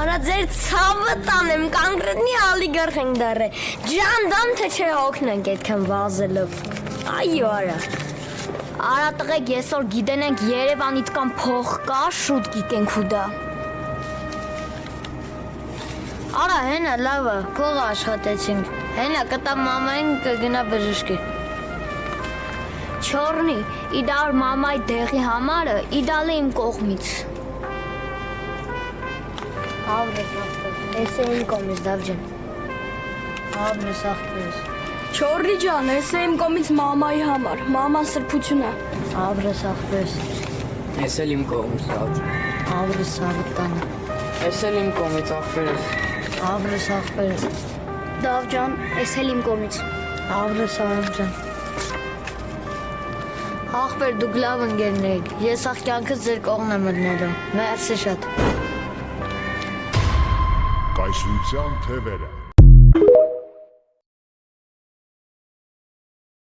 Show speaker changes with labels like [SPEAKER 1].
[SPEAKER 1] Արա ձեր ցավը տանեմ, կոնկրետնի ալիգար ենք դարը։ Ջանդամ թե չէ օգնենք այդքան վազելով։ Այո, արա։ Արա տղեկ, այսօր գիտենենք Երևանից կամ փող կա, շուտ գիտենք ու դա։ Արա հենա լավը, փողը աշխատեցինք։ Հենա կտա մամային կգնա բժշկի։ Չորնի, իդար մամայի դեղի համարը, իդալի իմ կողմից։ Avrız Eseğim komis davcan. Avrız ախպերս։
[SPEAKER 2] Չորրի ջան, Էսեիմ կողմից մամայի համար, մաման սրբություն է։
[SPEAKER 1] Avrız ախպերս։
[SPEAKER 3] Ես էլ իմ կողմից davcan։
[SPEAKER 1] Avrız սավտանը։
[SPEAKER 3] Ես էլ իմ կողմից ախպերս։
[SPEAKER 1] Avrız ախպերս։
[SPEAKER 2] Դավջան, ես էլ իմ կողմից։
[SPEAKER 1] Avrız սավտան։ Ախպեր դուք լավ ընկերներ եք։ Ես ախ կյանքս ձեր կողմն եմ մտնելու։ Մերսի շատ։
[SPEAKER 4] Կայսրության թևերը